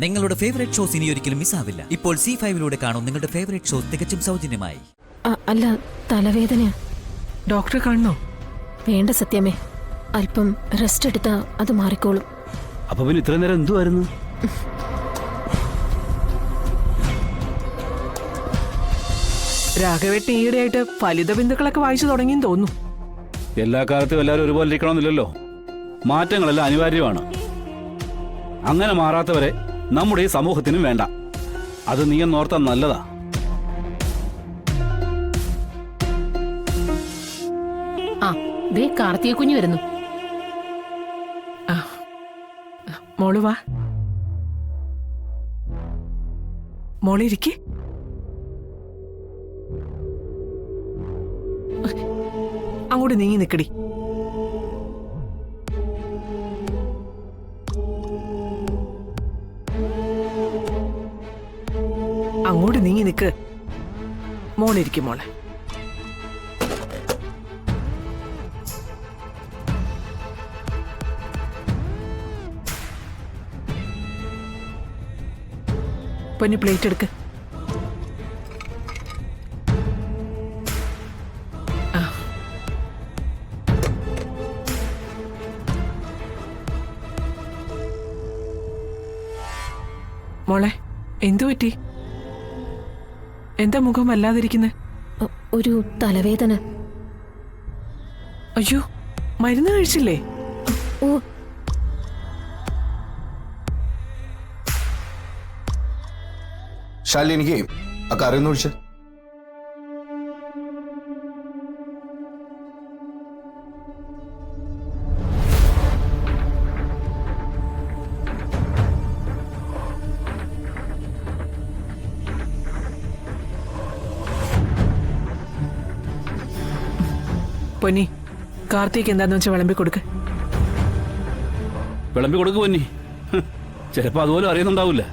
നിങ്ങളുടെ favourite shows ഇനി ഒരിക്കലും മിസ്സാവില്ല. ഇപ്പോൾ C5 കാണും നിങ്ങളുടെ ഫേവറേറ്റ് ഷോസ് തികച്ചും സൗജന്യമായി. അല്ല, തലവേദന. ഡോക്ടറെ കാണണോ? വേണ്ട സത്യമേ, അല്പം റെസ്റ്റ് എടുത്താ അത് മാറിക്കോളും. അപ്പൊ പിന്നെ ഇത്ര നേരം എന്തുവായിരുന്നു? രാഘവേട്ടൻ ഈയിടെയായിട്ട് ഫലിത ബിന്ദുക്കളൊക്കെ വായിച്ചു തുടങ്ങിയെന്ന് തോന്നുന്നു. എല്ലാ കാലത്തും എല്ലാവരും ഒരുപോലെ ഇരിക്കണമെന്നില്ലല്ലോ. മാറ്റങ്ങളെല്ലാം അനിവാര്യമാണ്. അങ്ങനെ മാറാത്തവരെ നമ്മുടെ ഈ സമൂഹത്തിനും വേണ്ട. അത് നീ എന്നോർത്താൻ നല്ലതാ. കാർത്തിക കുഞ്ഞു വരുന്നു. മോള് വാ, മോളിരിക്കെ. അങ്ങോട്ട് നീങ്ങി നിക്കടി. അങ്ങോട്ട് നീങ്ങി നിക്ക്. മോളിരിക്കും മോളെ. പൊന്നു പ്ലേറ്റ് എടുക്ക്. മോളെ, എന്തു പറ്റി? എന്താ മുഖം വല്ലാതിരിക്കുന്നെ? ഒരു തലവേദന. അയ്യോ, മരുന്ന് കഴിച്ചില്ലേ? ഓ, ശാലിനി, എനിക്ക് ആ കറി ഒന്ന് ഒഴിച്ച്. പൊന്നി, കാർത്തിക് എന്താന്ന് വെച്ചാൽ വിളമ്പി കൊടുക്ക്. വിളമ്പി കൊടുക്ക് പൊന്നി. ചിലപ്പോ അതുപോലും അറിയുന്നുണ്ടാവില്ല.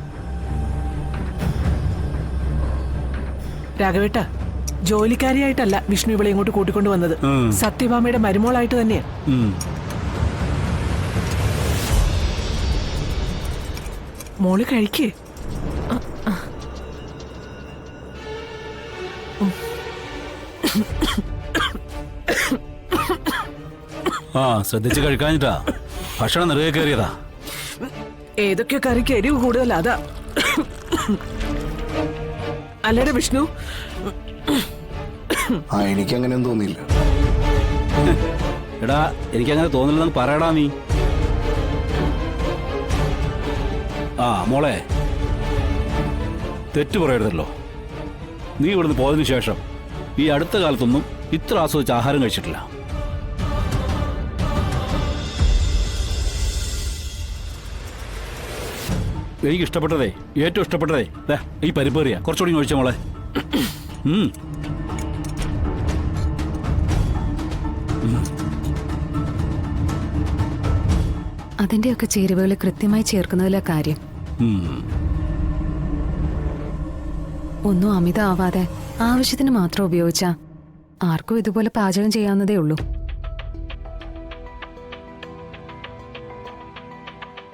രാഘവേട്ട, ജോലിക്കാരിയായിട്ടല്ല വിഷ്ണു ഇവളെ ഇങ്ങോട്ട് കൂട്ടിക്കൊണ്ടു വന്നത്. സത്യഭാമയുടെ മരുമോളായിട്ട് തന്നെയാ. മോള് കഴിക്കേ. ശ്രദ്ധിച്ച് കഴിക്കാഞ്ഞിട്ടാ. ഭക്ഷണം നിറയെ കയറിയതാ. ഏതൊക്കെ കറിക്ക് എരിവ് കൂടുതൽ അതാ. അല്ലേടെ വിഷ്ണു? എനിക്കങ്ങനെയൊന്നും തോന്നിയില്ല. എടാ, എനിക്കങ്ങനെ തോന്നില്ലെന്ന് പറയടാ നീ. മോളെ, തെറ്റു പറയരുതല്ലോ. നീ ഇവിടുന്ന് പോയതിനു ശേഷം ഈ അടുത്ത കാലത്തൊന്നും ഇത്ര ആസ്വദിച്ച് ആഹാരം കഴിച്ചിട്ടില്ല. എനിക്ക് ഇഷ്ടപ്പെട്ടതേ, ഏറ്റവും ഇഷ്ടപ്പെട്ടതേ ഈ പരിപ്പേറിയ. കുറച്ചുകൂടി കഴിച്ച മോളെ. അതിന്റെയൊക്കെ ചേരുവകൾ കൃത്യമായി ചേർക്കുന്നതിലെ കാര്യം. ഒന്നും അമിത ആവാതെ ആവശ്യത്തിന് മാത്രം ഉപയോഗിച്ചാ ആർക്കും ഇതുപോലെ പാചകം ചെയ്യാവുന്നതേ ഉള്ളൂ.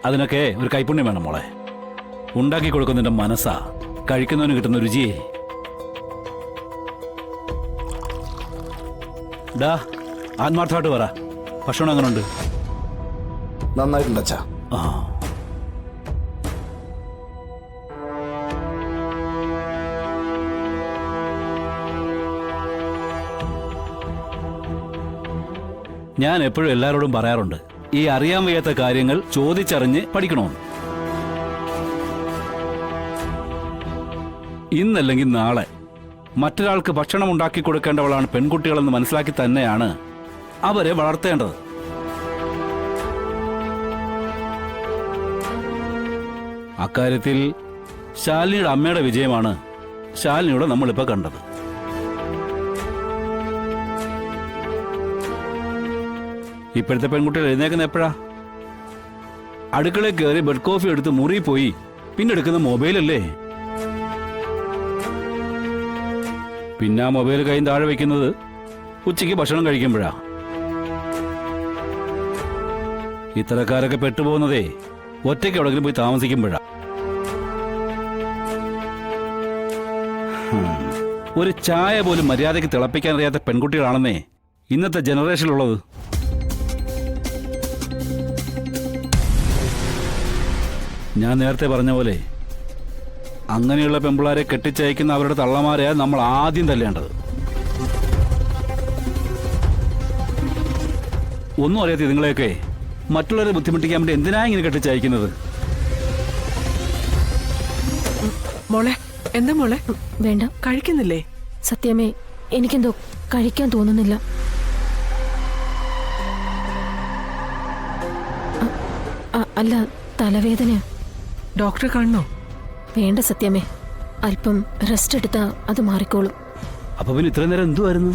അതിനൊക്കെ ഒരു കൈപ്പുണ്യം വേണം മോളെ. ഉണ്ടാക്കി കൊടുക്കുന്നതിന്റെ മനസ്സാ കഴിക്കുന്നവന് കിട്ടുന്ന രുചിയെ. ഡാ, ആത്മാർത്ഥമായിട്ട് പറ, ഭക്ഷണം അങ്ങനെ ഉണ്ട്? നന്നായിട്ടുണ്ട് അച്ഛാ. ഞാൻ എപ്പോഴും എല്ലാവരോടും പറയാറുണ്ട്, ഈ അറിയാൻ വയ്യാത്ത കാര്യങ്ങൾ ചോദിച്ചറിഞ്ഞ് പഠിക്കണമെന്ന്. ഇന്നല്ലെങ്കിൽ നാളെ മറ്റൊരാൾക്ക് ഭക്ഷണം ഉണ്ടാക്കി കൊടുക്കേണ്ടവളാണ് പെൺകുട്ടികളെന്ന് മനസ്സിലാക്കി തന്നെയാണ് അവരെ വളർത്തേണ്ടത്. അക്കാര്യത്തിൽ ശാലിനിയുടെ അമ്മയുടെ വിജയമാണ് ശാലിനിയുടെ നമ്മളിപ്പോ കണ്ടത്. ഇപ്പോഴത്തെ പെൺകുട്ടികൾ എഴുന്നേക്കുന്ന എപ്പോഴാ? അടുക്കളയിൽ കയറി ബെഡ് കോഫി എടുത്ത് മുറി പോയി പിന്നെ എടുക്കുന്ന മൊബൈലല്ലേ. പിന്നെ ആ മൊബൈൽ കൈ താഴെ വയ്ക്കുന്നത് ഉച്ചയ്ക്ക് ഭക്ഷണം കഴിക്കുമ്പോഴാ. ഇത്തരക്കാരൊക്കെ പെട്ടുപോകുന്നതേ ഒറ്റയ്ക്ക് എവിടെങ്കിലും പോയി താമസിക്കുമ്പോഴാ. ഒരു ചായ പോലും മര്യാദയ്ക്ക് തിളപ്പിക്കാൻ അറിയാത്ത പെൺകുട്ടികളാണെന്നേ ഇന്നത്തെ ജനറേഷനിലുള്ളത്. ഞാൻ നേരത്തെ പറഞ്ഞ പോലെ അങ്ങനെയുള്ള പെമ്പിളാരെ കെട്ടിച്ചയക്കുന്ന അവരുടെ തള്ളമാരെയാ നമ്മൾ ആദ്യം തല്ലേണ്ടത്. ഒന്നും അറിയാത്ത ഇതുങ്ങളെയൊക്കെ മറ്റുള്ളവരെ ബുദ്ധിമുട്ടിക്കാൻ വേണ്ടി എന്തിനാ ഇങ്ങനെ കെട്ടിച്ചയക്കുന്നത്? മോളെ എന്താ മോളെ വേണ്ട, കഴിക്കുന്നില്ലേ? സത്യമേ, എനിക്കെന്തോ കഴിക്കാൻ തോന്നുന്നില്ല. അല്ല, തലവേദന. ഡോക്ടറെ കാണണോ? വേണ്ട സത്യമേ, അല്പം റെസ്റ്റ് എടുത്താ അത് മാറിക്കോളും. അപ്പൊ പിന്നെ ഇത്രയും നേരം എന്തുവായിരുന്നു?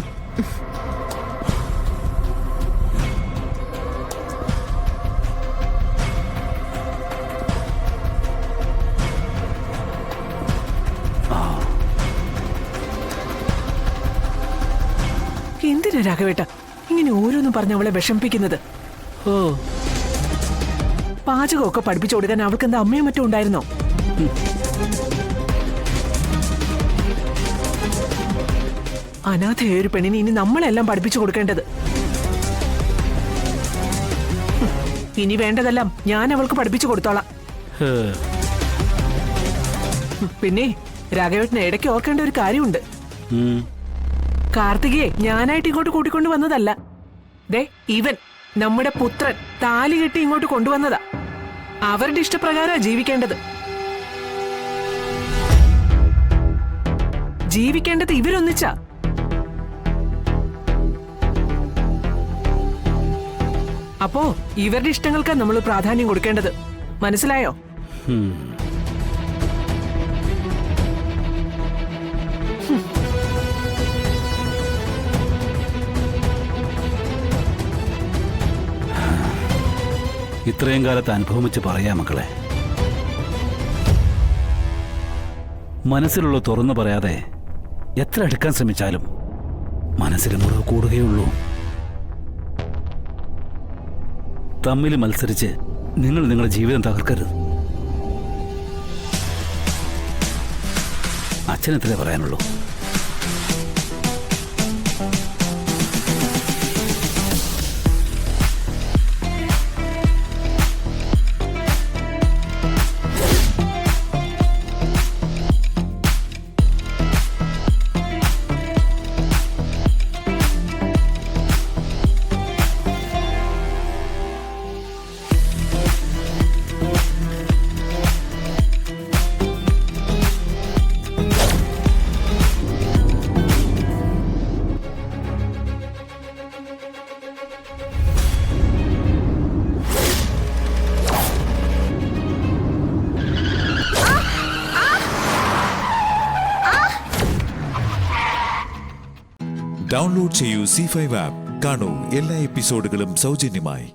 എന്തിനാ രാഘവേട്ട ഇങ്ങനെ ഓരോന്നും പറഞ്ഞ് അവളെ വിഷമിപ്പിക്കുന്നത്? ഓ, പാചകമൊക്കെ പഠിപ്പിച്ചു കൊടുക്കാൻ അവൾക്ക് എന്താ അമ്മയും മറ്റും ഉണ്ടായിരുന്നോ? അനാഥയായ ഒരു പെണ്ണിന് ഇനി നമ്മളെല്ലാം പഠിപ്പിച്ചു കൊടുക്കേണ്ടത്. ഇനി വേണ്ടതെല്ലാം ഞാൻ അവൾക്ക് പഠിപ്പിച്ചു കൊടുത്തോളാം. പിന്നെ രാഘവേട്ടന് ഇടയ്ക്ക് ഓർക്കേണ്ട ഒരു കാര്യമുണ്ട്. കാർത്തികയെ ഞാനായിട്ട് ഇങ്ങോട്ട് കൂട്ടിക്കൊണ്ടു വന്നതല്ല. ദേ, ഇവൻ നമ്മുടെ പുത്രൻ താലി കെട്ടി ഇങ്ങോട്ട് കൊണ്ടുവന്നതാ. അവരുടെ ഇഷ്ടപ്രകാരമാ ജീവിക്കേണ്ടത്. ജീവിക്കേണ്ടത് ഇവരൊന്നിച്ചാ. അപ്പോ ഇവരുടെ ഇഷ്ടങ്ങൾക്കാ നമ്മൾ പ്രാധാന്യം കൊടുക്കേണ്ടത്. മനസ്സിലായോ? ഇത്രയും കാലത്ത് അനുഭവം വെച്ച് പറയാ മക്കളെ. മനസ്സിലുള്ള തുറന്നു പറയാതെ എത്ര എടുക്കാൻ ശ്രമിച്ചാലും മനസ്സിൽ മുറിവ് കൂടുകയുള്ളൂ. തമ്മിൽ മത്സരിച്ച് നിങ്ങൾ നിങ്ങളുടെ ജീവിതം തകർക്കരുത്. അച്ഛനെത്രേ പറയാനുള്ളൂ. ഡൗൺലോഡ് ചെയ്യൂ C5 ആപ്പ്. കാണൂ എല്ലാ എപ്പിസോഡുകളും സൗജന്യമായി.